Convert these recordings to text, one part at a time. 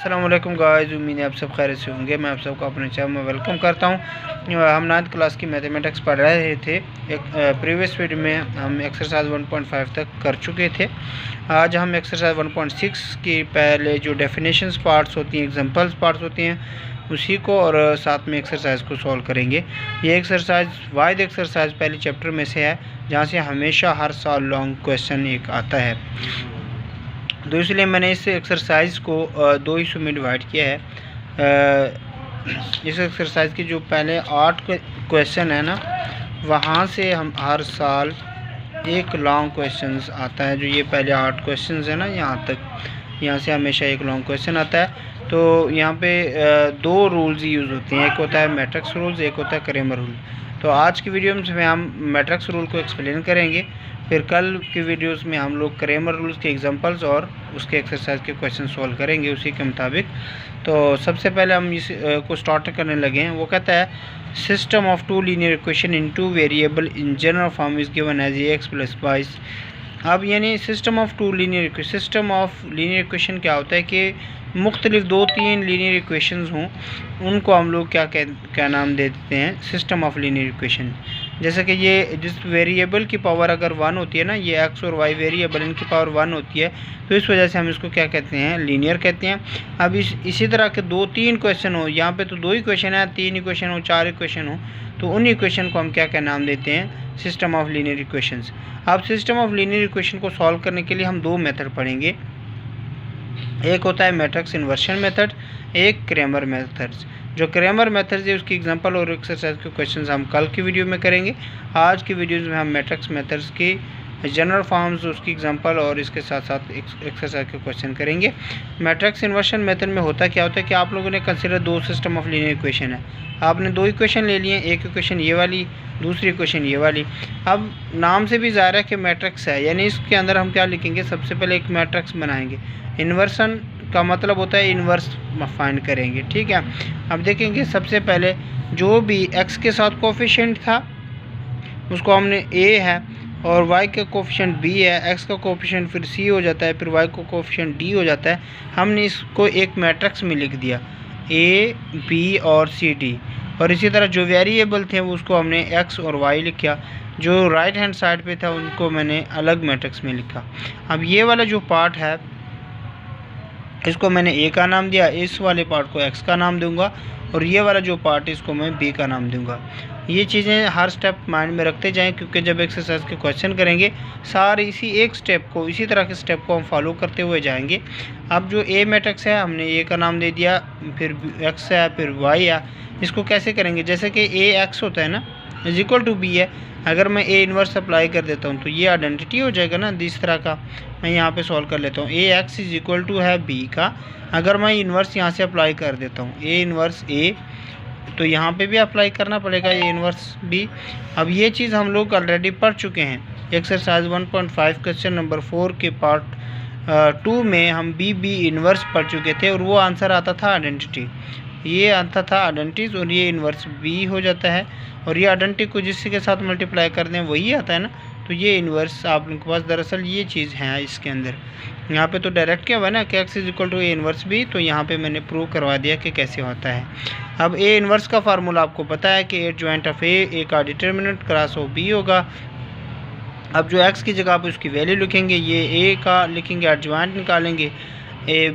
अस्सलाम वालेकुम गाइस, उम्मीद है आप सब खैरियत से होंगे। मैं आप सबको अपने चैनल में वेलकम करता हूं। हम 9th क्लास की मैथमेटिक्स पढ़ रहे थे। एक प्रीवियस वीडियो में हम एक्सरसाइज 1.5 तक कर चुके थे। आज हम एक्सरसाइज 1.6 की पहले जो डेफिनेशंस पार्ट्स होती हैं, एग्जांपल्स पार्ट्स होती हैं, उसी को और साथ में एक्सरसाइज को सॉल्व करेंगे। ये एक्सरसाइज वाइड एक्सरसाइज पहले चैप्टर में से है, जहाँ से हमेशा हर साल लॉन्ग क्वेश्चन एक आता है। तो इसलिए मैंने इस एक्सरसाइज को दो हिस्सों में डिवाइड किया है। इस एक्सरसाइज की जो पहले 8 क्वेश्चन है ना, वहाँ से हम हर साल एक लॉन्ग क्वेश्चंस आता है। जो ये पहले 8 क्वेश्चंस है ना, यहाँ से हमेशा एक लॉन्ग क्वेश्चन आता है। तो यहाँ पे दो रूल्स यूज़ होते हैं, एक होता है मैट्रिक्स रूल्स, एक होता है क्रेमर रूल। तो आज की वीडियो में हम मैट्रिक्स रूल को एक्सप्लेन करेंगे, फिर कल की वीडियोस में हम लोग क्रेमर रूल्स के एग्जांपल्स और उसके एक्सरसाइज के क्वेश्चन सॉल्व करेंगे उसी के मुताबिक। तो सबसे पहले हम इस को स्टार्ट करने लगे हैं। वो कहता है system of two linear equation in two variable in general form is given as x plus y. अब यानी सिस्टम ऑफ लीनियर इक्वेशन क्या होता है कि मुख्तलिफ 2-3 लीनियर इक्वेशंस हों, उनको हम लोग क्या नाम दे देते हैं, सिस्टम ऑफ लीनियर इक्वेशन। जैसे कि ये जिस वेरिएबल की पावर अगर 1 होती है ना, ये एक्स और वाई वेरिएबल, इनकी पावर 1 होती है, तो इस वजह से हम इसको क्या कहते हैं, लीनियर कहते हैं। अब इसी तरह के 2-3 क्वेश्चन हो, यहाँ पे तो 2 ही क्वेश्चन है, 3 इक्वेशन हो, 4 इक्वेशन हो, तो उन इक्वेशन को हम क्या नाम देते हैं, सिस्टम ऑफ लीनियर इक्वेशंस। अब सिस्टम ऑफ लीनियर इक्वेशन को सॉल्व करने के लिए हम 2 मेथड पढ़ेंगे। एक होता है मैट्रिक्स इन्वर्शन मेथड, एक क्रेमर मेथड्स। जो क्रेमर मेथड्स है उसकी एग्जांपल और एक्सरसाइज के क्वेश्चंस हम कल की वीडियो में करेंगे। आज की वीडियोस में हम मैट्रिक्स मेथड्स की जनरल फॉर्म्स, उसकी एग्जांपल और इसके साथ साथ एक्सरसाइज के क्वेश्चन करेंगे। मैट्रिक्स इन्वर्शन मेथड में होता है कि आप लोगों ने consider 2 system of linear equation है, आपने 2 इक्वेशन ले लिए, एक इक्वेशन ये वाली, दूसरी इक्वेशन ये वाली। अब नाम से भी ज़ाहिर है कि मैट्रिक्स है, यानी इसके अंदर हम क्या लिखेंगे, सबसे पहले एक मैट्रिक्स बनाएंगे। इन्वर्सन का मतलब होता है इन्वर्स फाइंड करेंगे, ठीक है। अब देखेंगे सबसे पहले जो भी x के साथ कोफिशिएंट था उसको हमने a है, और y का कोफिशिएंट b है, x का कोफिशिएंट फिर c हो जाता है, फिर y का कोफिशिएंट d हो जाता है। हमने इसको एक मैट्रिक्स में लिख दिया a, b और c, d। और इसी तरह जो वेरिएबल थे वो उसको हमने x और y लिखा, जो राइट हैंड साइड पे था उनको मैंने अलग मैट्रिक्स में लिखा। अब ये वाला जो पार्ट है इसको मैंने a का नाम दिया, इस वाले पार्ट को x का नाम दूंगा, और ये वाला जो पार्ट है इसको मैं b का नाम दूंगा। ये चीज़ें हर स्टेप माइंड में रखते जाएं, क्योंकि जब एक्सरसाइज के क्वेश्चन करेंगे सारे इसी एक स्टेप को, इसी तरह के स्टेप को हम फॉलो करते हुए जाएंगे। अब जो a मैट्रिक्स है हमने a का नाम दे दिया, फिर x है, फिर y है। इसको कैसे करेंगे, जैसे कि a x होता है ना, इज इक्वल टू b है। अगर मैं a इन्वर्स अप्लाई कर देता हूँ तो ये आइडेंटिटी हो जाएगा ना, इस तरह का। मैं यहाँ पे सॉल्व कर लेता हूँ, a x is equal to है b का। अगर मैं इन्वर्स यहाँ से अप्लाई कर देता हूँ, a इन्वर्स a, तो यहाँ पे भी अप्लाई करना पड़ेगा a इन्वर्स b। अब ये चीज़ हम लोग ऑलरेडी पढ़ चुके हैं। एक्सरसाइज 1.5 क्वेश्चन नंबर 4 के पार्ट 2 में हम b इन्वर्स पढ़ चुके थे, और वो आंसर आता था आइडेंटिटी। ये आता था आइडेंटिटीज और ये इन्वर्स b हो जाता है, और ये आइडेंटिटी को जिसके के साथ मल्टीप्लाई कर दें वही आता है ना, तो ये इन्वर्स आप लोगों के पास दरअसल ये चीज़ है इसके अंदर। यहाँ पे तो डायरेक्ट क्या हुआ ना कि x is equal to a inverse b, तो यहाँ पे मैंने प्रूव करवा दिया कि कैसे होता है। अब a इन्वर्स का फार्मूला आपको पता है कि a ज्वाइंट ऑफ a का डिटर्मिनेंट क्रॉस ऑफ b होगा। अब जो x की जगह पर उसकी वैल्यू लिखेंगे, ये a का लिखेंगे, एडजॉइंट निकालेंगे,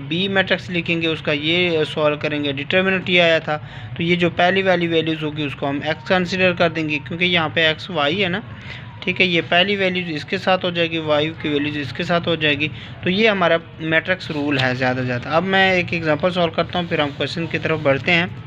b मैट्रिक्स लिखेंगे, उसका ये सॉल्व करेंगे, डिटर्मिनेंट ये आया था, तो ये जो पहली वाली वैल्यूज़ होगी उसको हम x कंसिडर कर देंगे, क्योंकि यहाँ पे x y है ना, ठीक है। ये पहली वैल्यूज इसके साथ हो जाएगी, y की वैल्यूज इसके साथ हो जाएगी। तो ये हमारा मैट्रिक्स रूल है ज़्यादा। अब मैं एक एग्जांपल सॉल्व करता हूँ, फिर हम क्वेश्चन की तरफ बढ़ते हैं।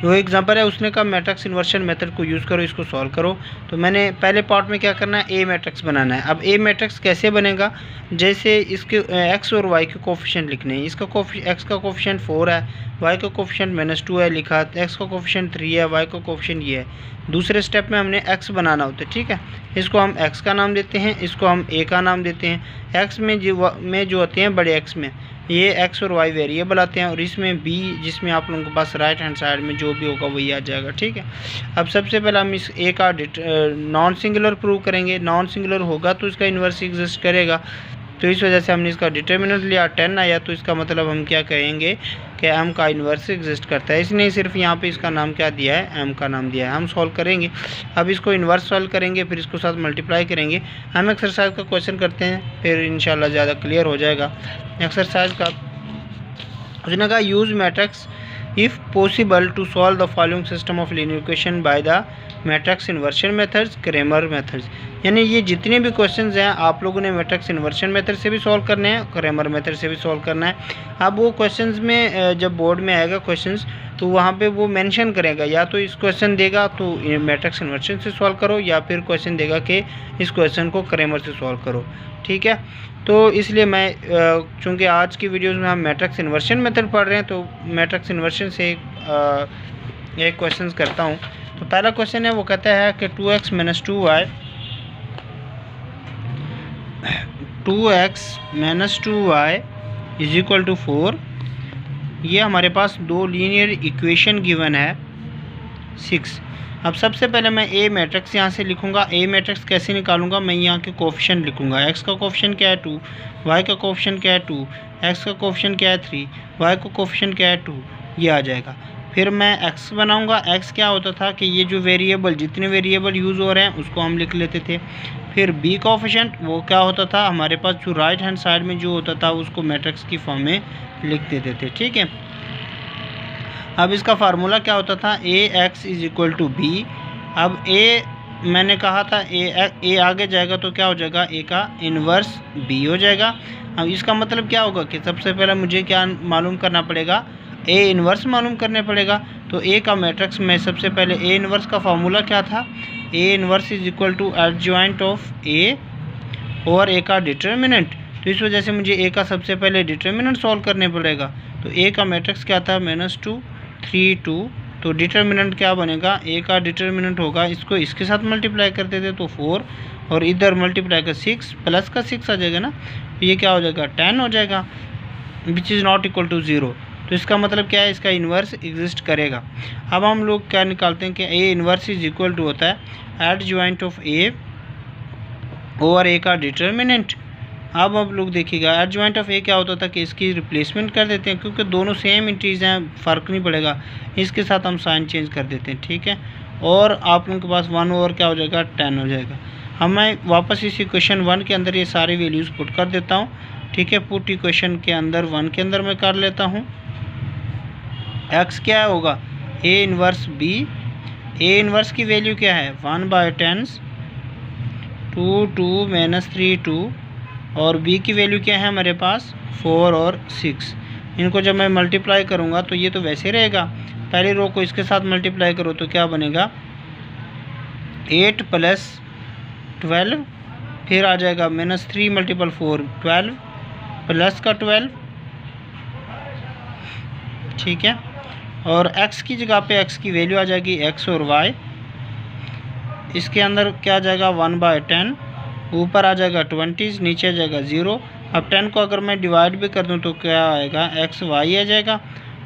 वो एग्जांपल है, उसने कहा मैट्रिक्स इन्वर्शन मेथड को यूज़ करो, इसको सॉल्व करो। तो मैंने पहले पार्ट में क्या करना है, a मैट्रिक्स बनाना है। अब a मैट्रिक्स कैसे बनेगा, जैसे इसके x और y के कोफिशिएंट लिखने हैं। इसका x का कोफिशिएंट 4 है, y का कोफिशिएंट -2 है लिखा, x का कोफिशिएंट 3 है, y का कोफिशिएंट ये है। दूसरे स्टेप में हमने x बनाना होता है, ठीक है। इसको हम x का नाम देते हैं, इसको हम a का नाम देते हैं। x में जो होते हैं बड़े x में ये x और y वेरिएबल आते हैं, और इसमें b, जिसमें आप लोगों के पास राइट हैंड साइड में जो भी होगा वही आ जाएगा, ठीक है। अब सबसे पहले हम इस a का नॉन सिंगुलर प्रूव करेंगे। नॉन सिंगुलर होगा तो इसका इन्वर्स एग्जिस्ट करेगा, तो इस वजह से हमने इसका डिटर्मिनेंट लिया, 10 आया, तो इसका मतलब हम क्या कहेंगे कि m का इन्वर्स एग्जिस्ट करता है। इसने सिर्फ यहाँ पे इसका नाम क्या दिया है, m का नाम दिया है। हम सॉल्व करेंगे, अब इसको इन्वर्स सॉल्व करेंगे, फिर इसको साथ मल्टीप्लाई करेंगे। हम एक्सरसाइज का क्वेश्चन करते हैं, फिर इंशाल्लाह ज़्यादा क्लियर हो जाएगा। एक्सरसाइज का उसने कहा use matrix if possible to solve the following system of linear equation by the matrix inversion methods, Cramer methods. यानी ये जितने भी क्वेश्चंस हैं आप लोगों ने मैट्रिक्स इन्वर्शन मेथड से भी सॉल्व करने हैं, क्रेमर मेथड से भी सॉल्व करना है। अब वो क्वेश्चंस में जब बोर्ड में आएगा क्वेश्चंस, तो वहाँ पे वो मेंशन करेगा, या तो इस क्वेश्चन देगा तो मैट्रिक्स इन्वर्शन से सॉल्व करो, या फिर क्वेश्चन देगा कि इस क्वेश्चन को क्रेमर से सॉल्व करो। ठीक है, तो इसलिए मैं चूँकि आज की वीडियोज़ में हम मैट्रिक्स इन्वर्शन मेथड पढ़ रहे हैं, तो मैट्रिक्स इन्वर्शन से एक क्वेश्चन करता हूँ। तो पहला क्वेश्चन है, वो कहता है कि 2x - 2y = 4। ये हमारे पास दो लीनियर इक्वेशन गिवन है 6। अब सबसे पहले मैं ए मैट्रिक्स यहाँ से लिखूँगा। ए मैट्रिक्स कैसे निकालूंगा, मैं यहाँ के कोफिशिएंट लिखूँगा। x का कोफिशिएंट क्या है 2, y का कोफिशिएंट क्या है 2, x का कोफिशिएंट क्या है 3, y का कोफिशिएंट क्या है 2, ये आ जाएगा। फिर मैं x बनाऊंगा। x क्या होता था कि ये जो वेरिएबल, जितने वेरिएबल यूज़ हो रहे हैं उसको हम लिख लेते थे। फिर b कोफिशिएंट वो क्या होता था हमारे पास, जो राइट हैंड साइड में जो होता था उसको मैट्रिक्स की फॉर्म में लिख देते थे। ठीक है, अब इसका फार्मूला क्या होता था, ax = b। अब a मैंने कहा था a आगे जाएगा तो क्या हो जाएगा, a का इन्वर्स b हो जाएगा। अब इसका मतलब क्या होगा कि सबसे पहले मुझे क्या मालूम करना पड़ेगा, a इन्वर्स मालूम करने पड़ेगा। तो a का मैट्रिक्स में सबसे पहले a इन्वर्स का फार्मूला क्या था, a inverse = adjoint of a और a का डिटर्मिनेंट। तो इस वजह से मुझे a का सबसे पहले डिटर्मिनेंट सॉल्व करने पड़ेगा। तो a का मैट्रिक्स क्या था, -2 3 2। तो डिटर्मिनेंट क्या बनेगा, a का डिटर्मिनेंट होगा, इसको इसके साथ मल्टीप्लाई कर देते तो 4, और इधर मल्टीप्लाई का 6 प्लस का 6 आ जाएगा ना, तो ये क्या हो जाएगा 10 हो जाएगा, which is not equal to 0। तो इसका मतलब क्या है, इसका इन्वर्स एग्जिस्ट करेगा। अब हम लोग क्या निकालते हैं कि a इन्वर्स = होता है एडजॉइंट ऑफ a और a का डिटर्मिनेंट। अब लोग देखिएगा एडजॉइंट ऑफ a क्या होता था कि इसकी रिप्लेसमेंट कर देते हैं, क्योंकि दोनों सेम इंटीज हैं, फ़र्क नहीं पड़ेगा, इसके साथ हम साइन चेंज कर देते हैं। ठीक है, और आप लोगों के पास 1 ओवर क्या हो जाएगा 10 हो जाएगा। अब मैं वापस इस इक्वेशन 1 के अंदर ये सारी वैल्यूज़ पुट कर देता हूँ। ठीक है, पुट इक्वेशन के अंदर 1 के अंदर मैं कर लेता हूँ। x क्या होगा, a inverse b। a inverse की वैल्यू क्या है 1/10 2 2 -3 2, और b की वैल्यू क्या है हमारे पास 4 और 6। इनको जब मैं मल्टीप्लाई करूँगा तो ये तो वैसे रहेगा, पहले रो को इसके साथ मल्टीप्लाई करो तो क्या बनेगा 8 + 12, फिर आ जाएगा -3 × 4 12 प्लस का 12। ठीक है, और x की जगह पे x की वैल्यू आ जाएगी x और y। इसके अंदर क्या आ जाएगा 1/10, ऊपर आ जाएगा 20, नीचे आ जाएगा 0। अब 10 को अगर मैं डिवाइड भी कर दूं तो क्या आएगा x y आ जाएगा।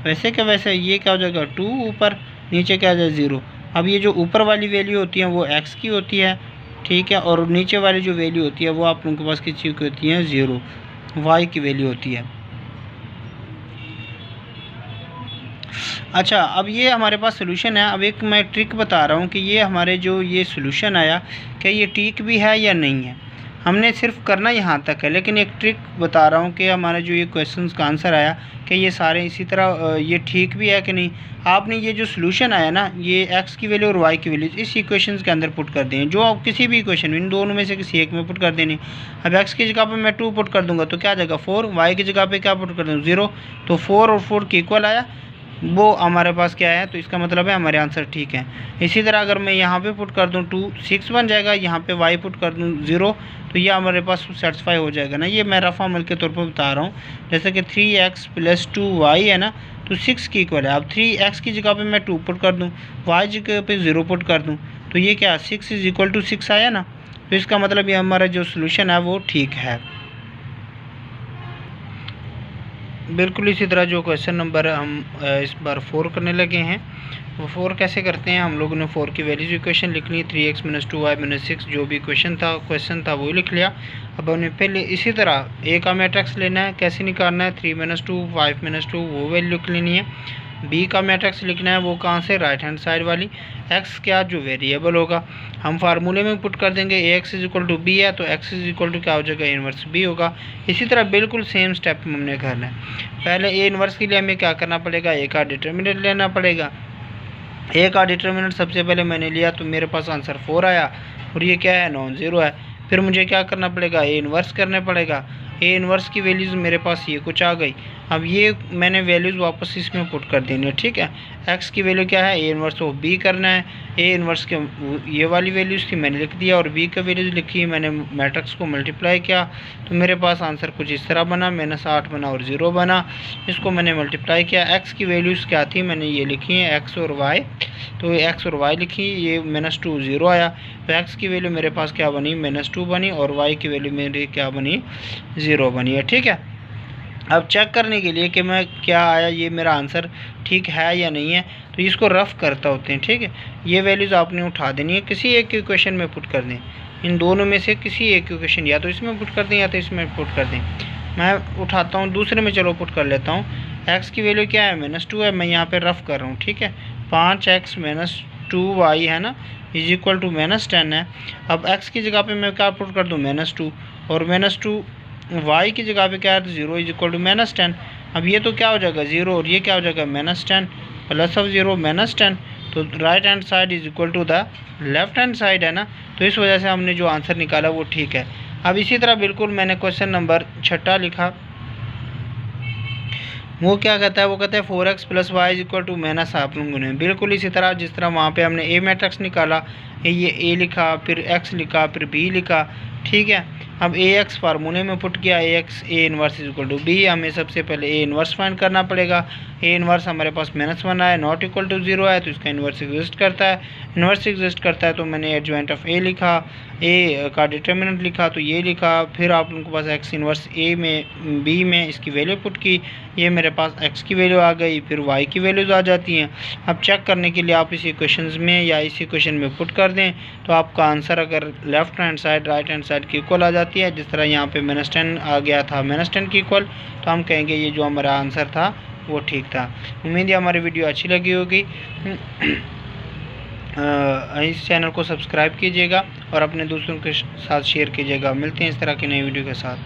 वैसे क्या वैसे ये क्या हो जाएगा 2 ऊपर, नीचे क्या आ जाएगा 0। अब ये जो ऊपर वाली वैल्यू होती है वो x की होती है। ठीक है, और नीचे वाली जो वैल्यू होती है वो आप लोगों के पास किसी की होती है 0, y की वैल्यू होती है। अच्छा, अब ये हमारे पास सोल्यूशन है। अब एक मैं ट्रिक बता रहा हूँ कि ये हमारे जो ये सोल्यूशन आया क्या ये ठीक भी है या नहीं है। हमने सिर्फ करना यहाँ तक है, लेकिन एक ट्रिक बता रहा हूँ कि हमारे जो ये क्वेश्चंस का आंसर आया कि ये सारे इसी तरह ये ठीक भी है कि नहीं। आपने ये जो सोल्यूशन आया ना, ये x की वैल्यू और y की वैल्यू इस इक्वेशंस के अंदर पुट कर दें, जो आप किसी भी इक्वेशन में इन दोनों में से किसी एक में पुट कर देनी। अब x की जगह पे मैं 2 पुट कर दूंगा तो क्या आ जाएगा 4, y की जगह पे क्या पुट कर दूँ 0, तो 4 और 4 के इक्वल आया, वो हमारे पास क्या है, तो इसका मतलब है हमारे आंसर ठीक है। इसी तरह अगर मैं यहाँ पे पुट कर दूँ 2 6 बन जाएगा, यहाँ पे y पुट कर दूँ 0, तो ये हमारे पास सेटिस्फाई हो जाएगा ना। ये मैं रफ अमल के तौर पर बता रहा हूँ, जैसे कि 3x + 2y है ना, तो 6 की इक्वल है। अब 3x की जगह पे मैं 2 पुट कर दूँ, y जगह पे 0 पुट कर दूँ, तो ये क्या 6 = 6 आया ना। तो इसका मतलब ये हमारा जो सोल्यूशन है वो ठीक है। बिल्कुल इसी तरह जो क्वेश्चन नंबर हम इस बार 4 करने लगे हैं, वो 4 कैसे करते हैं। हम लोगों ने 4 की वैल्यूज इक्वेशन लिख ली, 3x - 2y - 6 जो भी क्वेश्चन था वो लिख लिया। अब हमने पहले इसी तरह a का मैट्रिक्स लेना है, कैसे निकालना है, 3 - 2 5 - 2 वो वैल्यू लिख लेनी है। b का मैट्रिक्स लिखना है, वो कहाँ से, राइट हैंड साइड वाली। x क्या, जो वेरिएबल होगा हम फार्मूले में पुट कर देंगे, ax = b है तो x = क्या हो जाएगा, इन्वर्स b होगा। इसी तरह बिल्कुल सेम स्टेप हमने करना है। पहले a इन्वर्स के लिए हमें क्या करना पड़ेगा, a का डिटर्मिनेंट लेना पड़ेगा। a का डिटर्मिनेंट सबसे पहले मैंने लिया तो मेरे पास आंसर 4 आया, और ये क्या है, नॉन ज़ीरो है। फिर मुझे क्या करना पड़ेगा, a इन्वर्स करना पड़ेगा। a इन्वर्स की वैल्यूज़ मेरे पास ये कुछ आ गई। अब ये मैंने वैल्यूज़ वापस इसमें पुट कर देनी है, ठीक है। x की वैल्यू क्या है, a इन्वर्स ऑफ b करना है। a इन्वर्स के ये वाली वैल्यूज़ थी, मैंने लिख दिया, और b का वैल्यूज़ लिखी, मैंने मैट्रिक्स को मल्टीप्लाई किया तो मेरे पास आंसर कुछ इस तरह बना, -8 बना और 0 बना। इसको मैंने मल्टीप्लाई किया, x की वैल्यूज़ क्या थी, मैंने ये लिखी हैं, x और y। तो x और y लिखी, ये -2 0 आया, तो x की वैल्यू मेरे पास क्या बनी, -2 बनी, और y की वैल्यू मेरी क्या बनी, 0 बनी है, ठीक है। अब चेक करने के लिए कि मैं क्या आया, ये मेरा आंसर ठीक है या नहीं है, तो इसको रफ़ करता होते हैं, ठीक है। ये वैल्यूज़ आपने उठा देनी है, किसी एक के इक्वेशन में पुट कर दें, इन दोनों में से किसी एक इक्वेशन, या तो इसमें पुट कर दें या तो इसमें पुट कर दें। मैं उठाता हूँ दूसरे में, चलो पुट कर लेता हूँ। x की वैल्यू क्या है, -2 है, मैं यहाँ पे रफ़ कर रहा हूँ, ठीक है। 5x - 2y है ना, = -10 है। अब x की जगह पे मैं क्या पुट कर दूँ, -2, और -2 y की जगह पे क्या है, 0 = -10। अब ये तो क्या हो जाएगा, 0, और ये क्या हो जाएगा, -10 प्लस ऑफ 0 -10, तो right hand side = the left hand side है ना। तो इस वजह से हमने जो आंसर निकाला वो ठीक है। अब इसी तरह बिल्कुल मैंने क्वेश्चन नंबर 6 लिखा, वो क्या कहता है, वो कहता है 4x + y = आप लोगों ने बिल्कुल इसी तरह, जिस तरह वहाँ पे हमने a मैट्रिक्स निकाला, ये a लिखा, फिर x लिखा, फिर b लिखा, ठीक है। अब ax फार्मूले में पुट किया, ax a इन्वर्स = b। हमें सबसे पहले a इन्वर्स फाइंड करना पड़ेगा। a इन्वर्स हमारे पास -1 है, नॉट इक्वल टू 0 है, तो इसका इन्वर्स एग्जिस्ट करता है। इन्वर्स एग्जिस्ट करता है तो मैंने एडजॉइंट ऑफ a लिखा, a का डिटर्मिनेंट लिखा तो ये लिखा, फिर आप लोगों के पास x इन्वर्स a में b में इसकी वैल्यू पुट की, ये मेरे पास x की वैल्यू आ गई, फिर y की वैल्यूज़ आ जाती हैं। अब चेक करने के लिए आप इस इक्वेशन में या इस इक्वेशन में पुट कर दें तो आपका आंसर अगर left hand side right hand side की इक्वल आ जाती है, जिस तरह यहाँ पे -10 आ गया था -10 की इक्वल, तो हम कहेंगे ये जो हमारा आंसर था वो ठीक था। उम्मीद है हमारी वीडियो अच्छी लगी होगी। इस चैनल को सब्सक्राइब कीजिएगा और अपने दोस्तों के साथ शेयर कीजिएगा। मिलते हैं इस तरह की नई वीडियो के साथ।